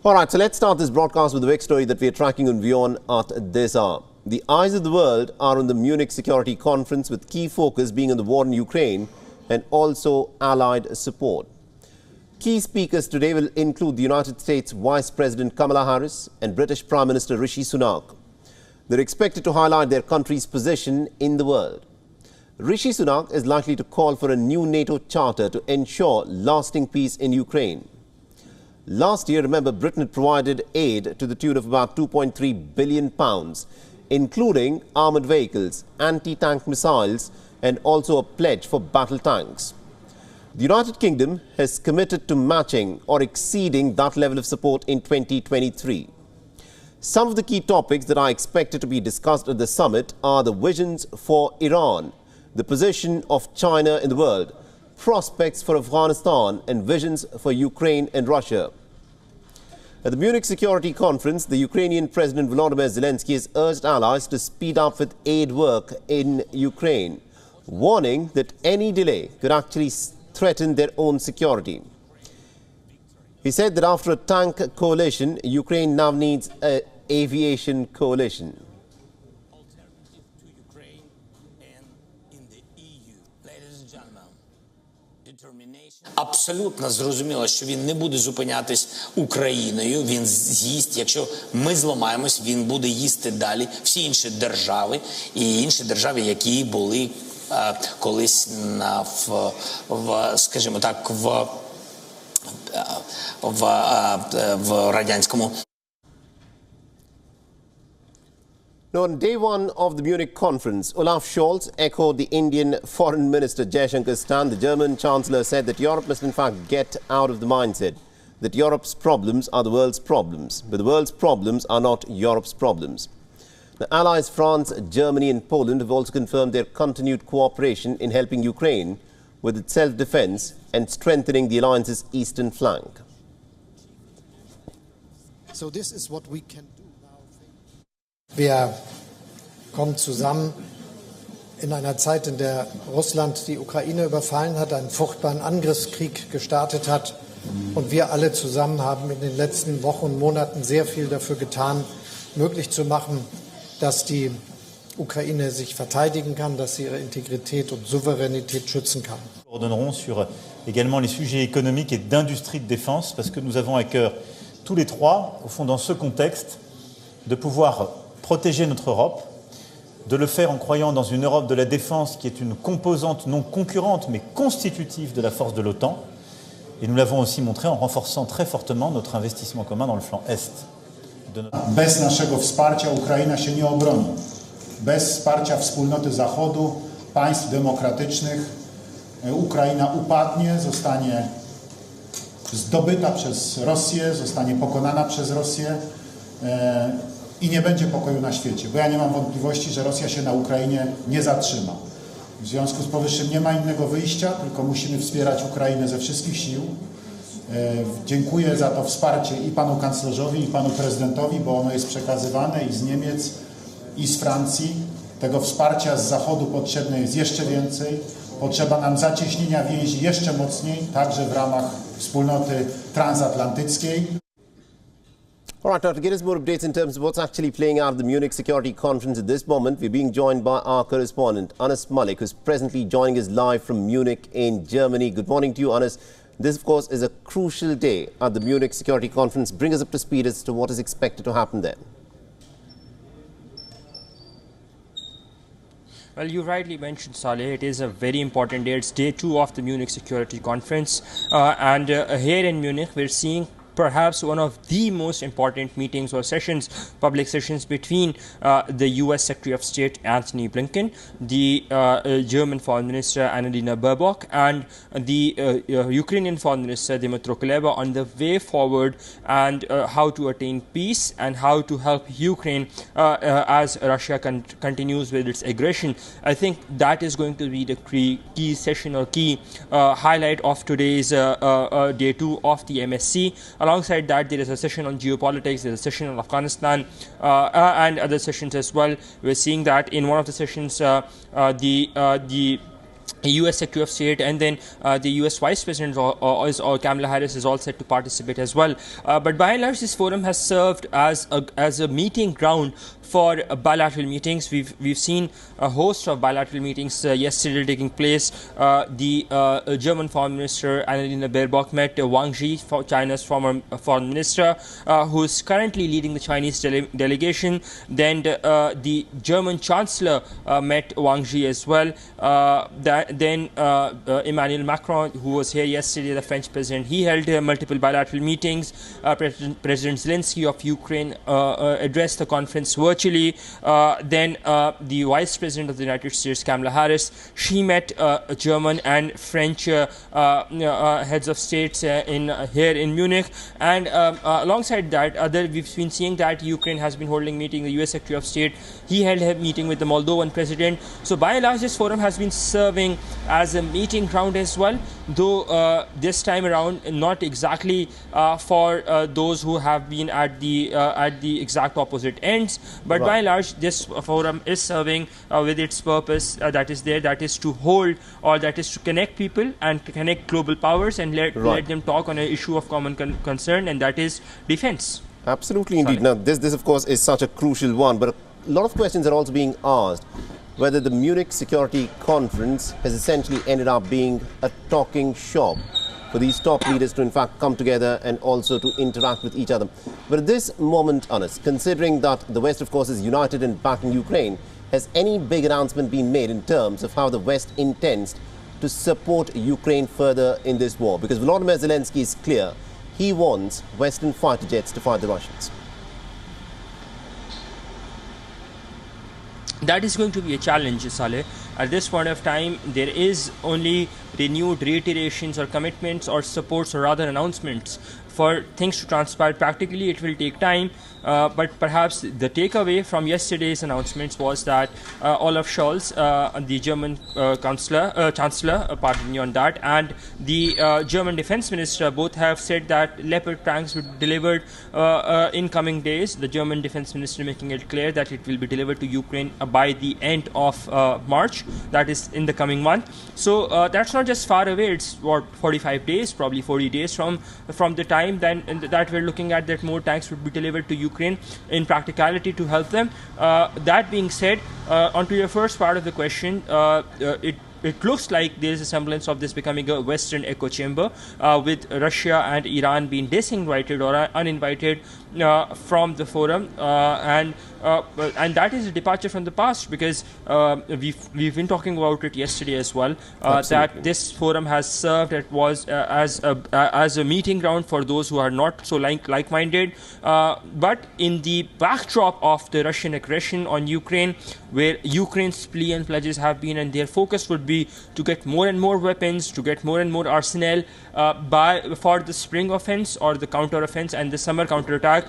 All right, so let's start this broadcast with the big story that we are tracking on WION at this hour. The eyes of the world are on the Munich Security Conference, with key focus being on the war in Ukraine and also allied support. Key speakers today will include the United States Vice President Kamala Harris and British Prime Minister Rishi Sunak. They're expected to highlight their country's position in the world. Rishi Sunak is likely to call for a new NATO charter to ensure lasting peace in Ukraine. Last year, remember, Britain had provided aid to the tune of about £2.3 billion, including armoured vehicles, anti-tank missiles and also a pledge for battle tanks. The United Kingdom has committed to matching or exceeding that level of support in 2023. Some of the key topics that are expected to be discussed at the summit are the visions for Iran, the position of China in the world, prospects for Afghanistan and visions for Ukraine and Russia. At the Munich Security Conference, the Ukrainian President Volodymyr Zelensky has urged allies to speed up with aid work in Ukraine, warning that any delay could actually threaten their own security. He said that after a tank coalition, Ukraine now needs an aviation coalition. Абсолютно зрозуміло, що він не буде зупинятись Україною, він з'їсть, якщо ми зламаємось, він буде їсти далі всі інші держави і інші держави, які були колись скажімо так, в радянському. Now, on day one of the Munich conference, Olaf Scholz echoed the Indian Foreign Minister Jaishankar's stand. The German Chancellor said that Europe must in fact get out of the mindset that Europe's problems are the world's problems, but the world's problems are not Europe's problems. The allies France, Germany and Poland have also confirmed their continued cooperation in helping Ukraine with its self-defense and strengthening the alliance's eastern flank. So this is what we can do now. Wir kommen zusammen in einer Zeit, in der Russland die Ukraine überfallen hat, einen furchtbaren Angriffskrieg gestartet hat. Und wir alle zusammen haben in den letzten Wochen und Monaten sehr viel dafür getan, möglich zu machen, dass die Ukraine sich verteidigen kann, dass sie ihre Integrität und Souveränität schützen kann. Nous coordonnerons sur également les sujets économiques et d'industrie de défense, parce que nous avons à cœur tous les trois, au fond dans ce contexte, de pouvoir protéger notre Europe, de le faire en croyant dans une Europe de la défense qui est une composante non concurrente mais constitutive de la force de l'OTAN. Et nous l'avons aussi montré en renforçant très fortement notre investissement commun dans le flanc Est. Bez naszego wsparcia Ukraina się nie obroni. Bez wsparcia wspólnoty Zachodu, państw demokratycznych, Ukraina upadnie, zostanie zdobyta przez Rosję, zostanie pokonana przez Rosję i nie będzie pokoju na świecie, bo ja nie mam wątpliwości, że Rosja się na Ukrainie nie zatrzyma. W związku z powyższym nie ma innego wyjścia, tylko musimy wspierać Ukrainę ze wszystkich sił. Dziękuję za to wsparcie i panu kanclerzowi, i panu prezydentowi, bo ono jest przekazywane i z Niemiec, i z Francji. Tego wsparcia z Zachodu potrzebne jest jeszcze więcej. Potrzeba nam zacieśnienia więzi jeszcze mocniej, także w ramach wspólnoty transatlantyckiej. All right, now to get us more updates in terms of what's actually playing out at the Munich Security Conference at this moment, we're being joined by our correspondent, Anas Malik, who's presently joining us live from Munich in Germany. Good morning to you, Anas. This, of course, is a crucial day at the Munich Security Conference. Bring us up to speed as to what is expected to happen there. Well, you rightly mentioned, Saleh, it is a very important day. It's day 2 of the Munich Security Conference. And here in Munich, we're seeing perhaps one of the most important meetings or sessions, public sessions between the US Secretary of State Antony Blinken, the German Foreign Minister Annalena Baerbock, and the Ukrainian Foreign Minister Dmytro Kuleba on the way forward and how to attain peace and how to help Ukraine as Russia continues with its aggression. I think that is going to be the key session or key highlight of today's day 2 of the MSC. Alongside that, there is a session on geopolitics, there is a session on Afghanistan and other sessions as well. We're seeing that in one of the sessions, the US Secretary of State, and then the US Vice President or Kamala Harris is all set to participate as well. But by and large, this forum has served as a meeting ground for bilateral meetings. We've seen a host of bilateral meetings yesterday taking place. The German Foreign Minister Annalena Baerbock met Wang Yi, China's former foreign minister, who is currently leading the Chinese delegation. Then the German Chancellor met Wang Yi as well. Then Emmanuel Macron, who was here yesterday, the French president, he held multiple bilateral meetings. President Zelensky of Ukraine addressed the conference virtually. Then the Vice President of the United States, Kamala Harris, she met German and French heads of states here in Munich. And alongside that, we've been seeing that Ukraine has been holding meeting. The US Secretary of State, he held a meeting with the Moldovan president. So by and large, this forum has been serving as a meeting ground as well, though this time around not exactly for those who have been at the exact opposite ends, but by and large this forum is serving with its purpose that is there, that is to hold, or that is to connect people and to connect global powers and let them talk on an issue of common concern, and that is defense. Absolutely, indeed. Now this of course is such a crucial one, but a lot of questions are also being asked whether the Munich Security Conference has essentially ended up being a talking shop for these top leaders to in fact come together and also to interact with each other. But at this moment, Anas, considering that the West of course is united in backing Ukraine, has any big announcement been made in terms of how the West intends to support Ukraine further in this war? Because Volodymyr Zelensky is clear, he wants Western fighter jets to fight the Russians. That is going to be a challenge, Saleh. At this point of time, there is only renewed reiterations or commitments or supports, or rather announcements. For things to transpire practically, it will take time, but perhaps the takeaway from yesterday's announcements was that Olaf Scholz, the German Chancellor, pardon me on that, and the German Defense Minister both have said that Leopard tanks will be delivered in coming days. The German Defense Minister making it clear that it will be delivered to Ukraine by the end of March, that is in the coming month. So that's not just far away, it's what, 45 days, probably 40 days from the time then that we're looking at that more tanks would be delivered to Ukraine in practicality to help them. That being said, onto your first part of the question, it looks like there is a semblance of this becoming a Western echo chamber, with Russia and Iran being disinvited or uninvited from the forum, and that is a departure from the past, because we've been talking about it yesterday as well, that this forum has served as a meeting ground for those who are not so like-minded, but in the backdrop of the Russian aggression on Ukraine, where Ukraine's plea and pledges have been, and their focus would be to get more and more weapons, to get more and more arsenal for the spring offense or the counter offense and the summer counterattack,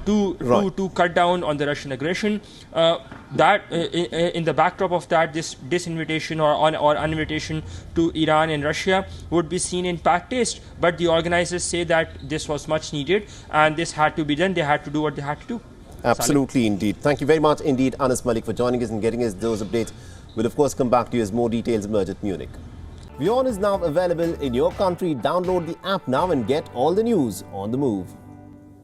to cut down on the Russian aggression. That in the backdrop of that, this disinvitation or uninvitation to Iran and Russia would be seen in bad taste. But the organizers say that this was much needed and this had to be done. They had to do what they had to do. Absolutely, indeed. Thank you very much indeed, Anas Malik, for joining us and getting us those updates. We'll of course come back to you as more details emerge at Munich. WION is now available in your country. Download the app now and get all the news on the move.